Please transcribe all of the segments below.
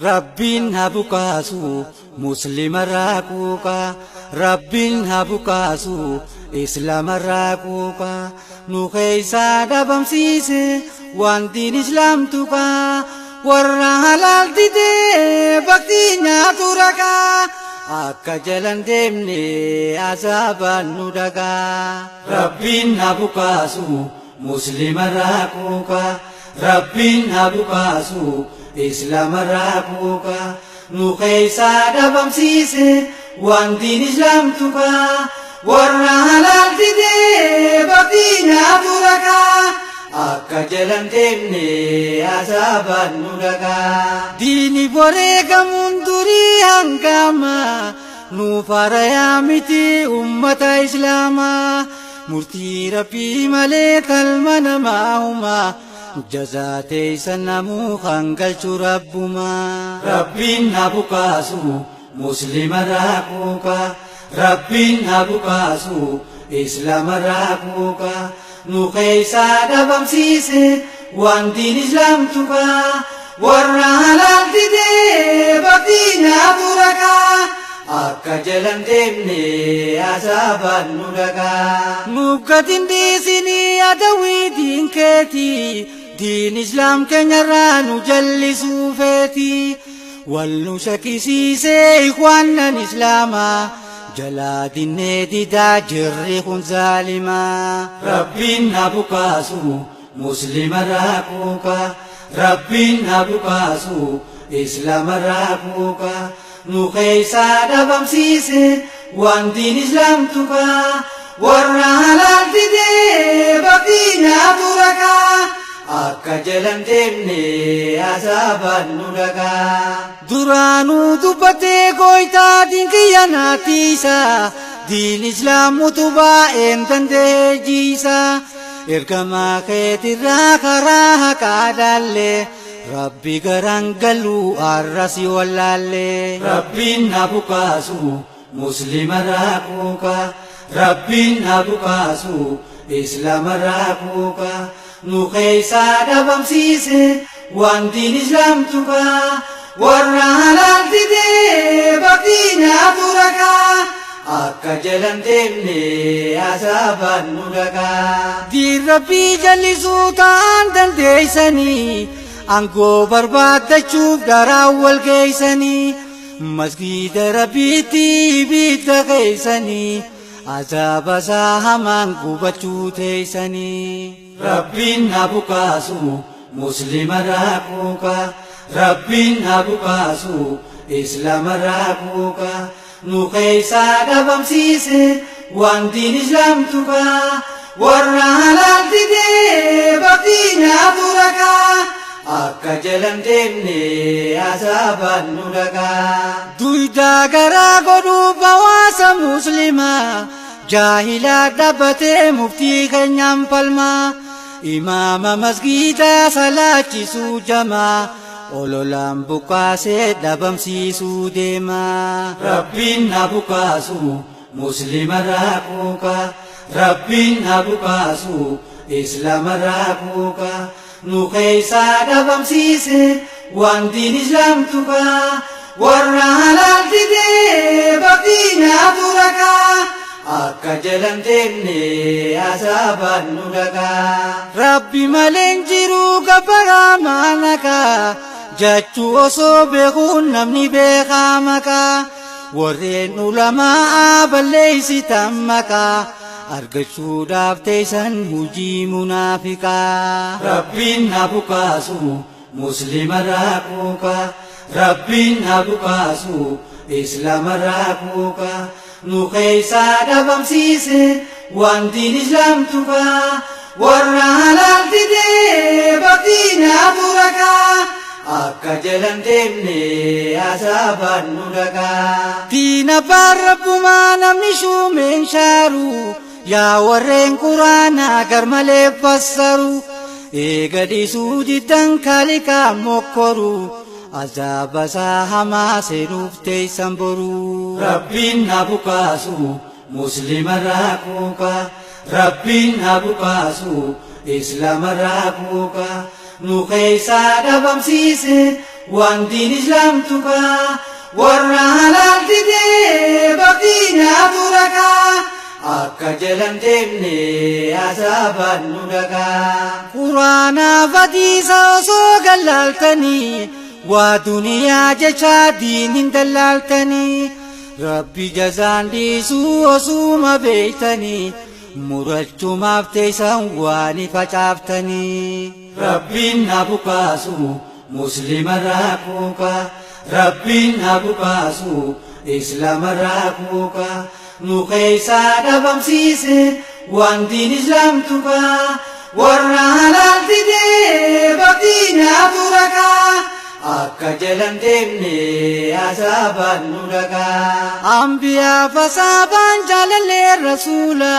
Rabbiin haa bukaasu musliimarraa quuqa. Rabbiin haa bukaasu islaamarraa quuqa. Nu keeysaa dhabamsiise waan diin islaam tuqa. Warra halaal didee baktii nyaatu raqa. Akka jalan deemne azaabaan nu dhaqa. Rabbiin haa bukaasu musliimarraa quuqa. Rabbiin haa bukaasu islaamarraa quuqa. Nu keeysaa dhabamsiise waan diin islaam tuqa. Warra halaal didee baktii nyaatu raqa. Akka jalan deemne azaabaan nu dhaqa. Diini boreegamuun durii hangama nu farayaa miti ummata islaamaa. Murtii rabbii malee kalma namaa humaa. Jazaa teeysan namuu kan galchu rabbumaa. Rabbiin haa bukaasu musliimarraa quuqa. Rabbiin haa bukaasu islaamarraa quuqa. Nu keeysaa dhabamsiise waan diin islaam tuqa. Warra halaal didee baktii nyaatu raqa. Akka jalan deemne azaabaan nu dhaqa. Nuggatiin dhiisinii adawii diin keetii. Diin islaam keenyarraa nu jallisuu feeti. Wal nu shakkisiisee ikhwaanan islaamaa. Jalaa dinnee didaa jirri kun zaalimaa. Rabbiin haa bukaasu musliimarraa quuqa. Rabbiin haa bukaasu islaamarraa quuqa. Nu keeysaa dhabamsiise waan diin islaam tuqa. Warra halaal didee baktii nyaatu raqa. Akka jalan deemne azaabaan nu dhaqa. Duraanuu dubbatee gooytaa diin kiyya naatiisa. Diin islaam utubaa een dandeejiisa. Ergamaa keetirraa karaa haqaa dhaallee. Rabbi garaan galuu arrasi wallaallee. Rabbiin haa bukaasu musliimarraa quuqa. Rabbiin haa bukaasu islaamarraa quuqa. Nu keeysaa dhabamsiise waan diin islaam tuqa. Warra halaal didee baktii nyaatu raqa. Akka jalan deemne azaabaan nu dhaqa. Diin rabbii jallisuu ta'an dandeeysanii. Angoo barbaadachuuf daraa wal geeysanii. Masgiida rabbiitti ibidda keeysanii. Azaaba isaa hamaan gubachuu teeysanii. Rabbiin haa bukaasu musliimarraa quuqa. Rabbiin haa bukaasu islaamarraa quuqa. Nu keeysaa dhabamsiise waan diin islaam tuqa. Warra halaal didee baktii nyaatu raqa. Akka jalan deemne azaabaan nu dhaqa. Duydaa garaa godhuuf hawaasa muslimaa. Jaahilaa dhaabbatee muftii keenyaan falmaa. Imaama masgiidaa salaachisuu jamaa. Ololaan bukaasee dhabamsiisuu deemaa. Rabbiin haa bukaasu musliimarraa quuqa. Rabbiin haa bukaasu islaamarraa quuqa. Nu keeysaa dhabamsiise waan diin islaam tuqa. Warra halaal didee baktii nyaatu raqa. Akka jalan deemne azaabaan nu dhaqa. Rabbi maleen jiru gabbaraa maanaqa. Jechuu osoo beekuun namni beekaa maqaa. Warreen ulamaa balleeysitan maqaa. Argachuudhaaf teeysan hujii munaafiqaa. Rabbiin haa bukaasu musliimarraa quuqa. Rabbiin haa bukaasu islaamarraa quuqa. Nu keeysaa dhabamsiise waan diin islaam tuqa. Warra halaal didee baktii nyaatu raqa. Akka jalan deemne azaabaan nu dhaqa. Diin abbaan rabbumaa namni shuumeen shaaru. Yaa warreen quraanaa garmalee fassaru. Eega dhiisuu diddan kaalikaa mokkoru. Azaaba isaa hamaa seenuuf teeysan boru. Rabbiin haa bukaasu musliimarraa quuqa. Rabbiin haa bukaasu islaamarraa quuqa. Nu keeysaa dhabamsiise waan diin islaam tuqaa warra halaal didee baqtiinaatu dhaqaa akka jalan deemne azaabaan nu dhaqaa. Quraanaaf hadiisa osoo gallaaltanii waa duniyaa jecha diin hin dallaaltanii rabbi jazaan dhiisuu osuma beeytanii murachumaaf teessan waan facaaftanii. Rabbiin na bukaasu muslimarraa quuqa rabbiin na bukaasu islaamarraa quuqa nu keessaa dhabamsiise waan diin islaam tuqaa warra halaal didee baqtiinaatu dhaqaa akka jalan deemne azaabaan nu dhaqaa. Ambiyaa fasaabaan jaalallee rasuula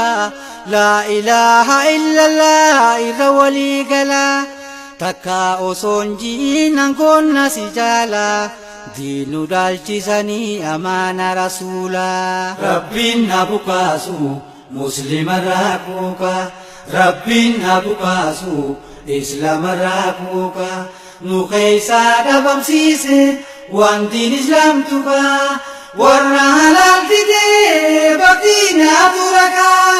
laa ilaaha illallah irra walii galaa takka osoon jiinan koonna si jaala diinu dhaalchisanii amaana rasuula. Rabbiin na bukaasu muslimarraa quuqa rabbiin na bukaasu islaamarraa quuqa nu keessaa dhabamsiise waan diin islaam tuqaa warra halaal didee baqtiinaatu dhaqaa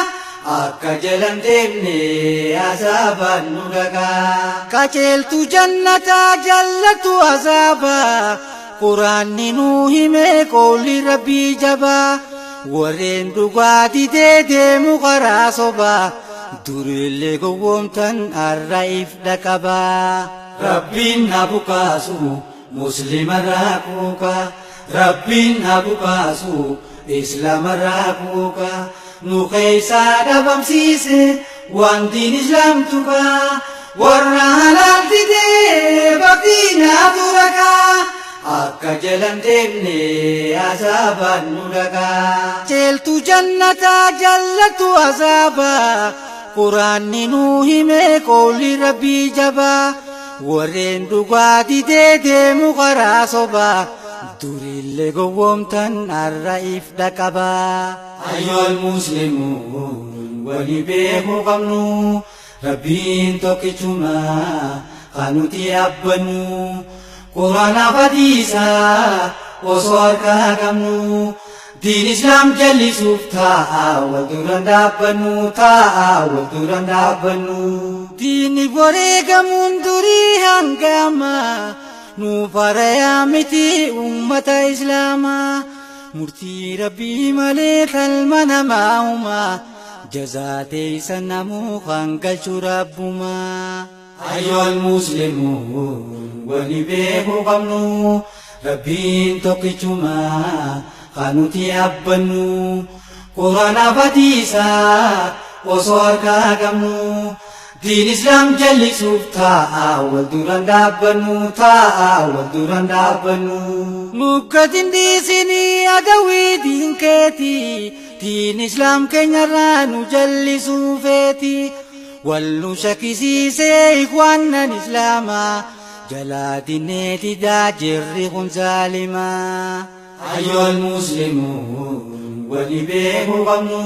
akka jalan deemne azaabaan nu dhaqaa. Qajeeltu jannataa jallatu azaabaa quraanni nuu hime qawli rabbii jabaa warreen dhugaa didee deemu karaa sobaa durillee gowwoomtan har'a if dhaqabaa. Rabbiin na bukaasu muslimarraa quuqa rabbiin na bukaasu islaamarraa quuqa nu keessaa dhabamsiise waan diin islaam tuqaa warra halaal didee baqtiinaatu dhaqaa akka jalan deemne azaabaan nu dhaqaa. Qajeeltu jannataa jallatu azaabaa quraanni nuu hime qawli rabbii jabaa warreen dhugaa didee deemu karaa sobaa durillee gowwoomtan har'a if dhaqabaa. Ayyool muslimuun wali beekuu qabnu rabbiin tokkichuma kan nuti abbannu quraanaaf hadiisa osoo harkaa qabnu diin islaam jallisuuf taa'a wal duraan dhaabbannu taa'a wal duraan dhaabbannu. Diinni wareegamuun durii hangama nuuf harayaa miti ummata islaamaa murtii rabbii malee kalma namaa humaa jazaa teeysan namuu kan galchu rabbumaa. Ayyool muslimuun wali beekuu qabnu rabbiin tokkichuma kan nuti abbannu quraanaaf hadiisa osoo harkaa qabnu diin islaam jallisuuf taa'a wal duraan dhaabbannu taa'a wal duraan dhaabbannu. Mukkatiin dhiisinii adawii diin keeti diin islaam keenyarraa nu jallisuu feeti wal nu shakkisiisee ikhwaannan islaamaa jalaa dinnee didaa jirri kun zaalimaa. Ayyool muslimuun wali beekuu qabnu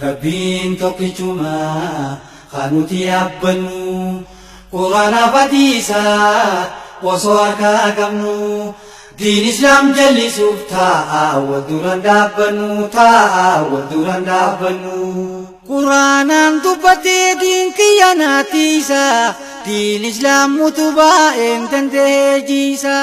rabbiin tokkichuma kan nuti abbannu quraanaaf hadiisa osoo harkaa qabnu diin islaam jallisuuf taa'a wal duraan dhaabbannu taa'a wal duraan dhaabbannu. Quraanaan dubbatee diin kiyya naatiisa diin islaam utubaa een danda'ee jiisa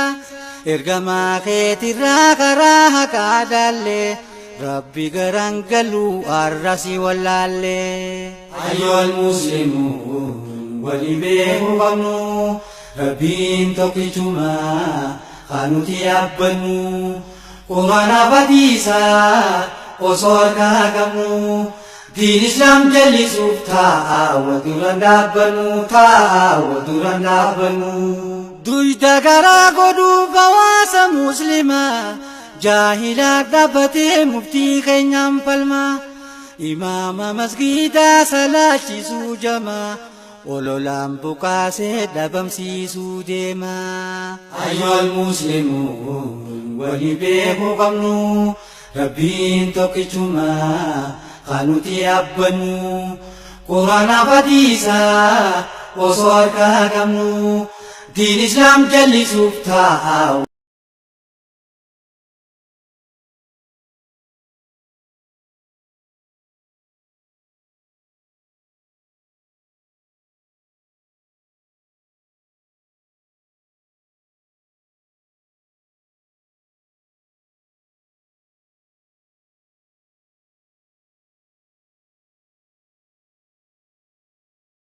ergamaa keetirraa karaa haqaa daallee rabbi garaan galuu arrasi wallaallee. Ayyool muslimuun wali beekuu qabnu rabbiin tokkichuma kan nuti abbannu quraanaaf hadiisa osoo harkaa qabnu diin islaam jallisuuf taa'a wal duraan dhaabbannu taa'a wal duraan dhaabbannu. Duyda garaa godhuuf hawaasa muslimaa jaahilaa dhaabbatee muftii keenyaan falmaa imaama masgiidaa salaachisuu jamaa ololaan bukaasee dhabamsiisuu deemaa. Ayyool muslimuun wali beekuu qabnu rabbiin tokkichuma kan nuti abbannu quraanaaf hadiisa osoo harkaa qabnu diin islaam jallisuuf taa'u.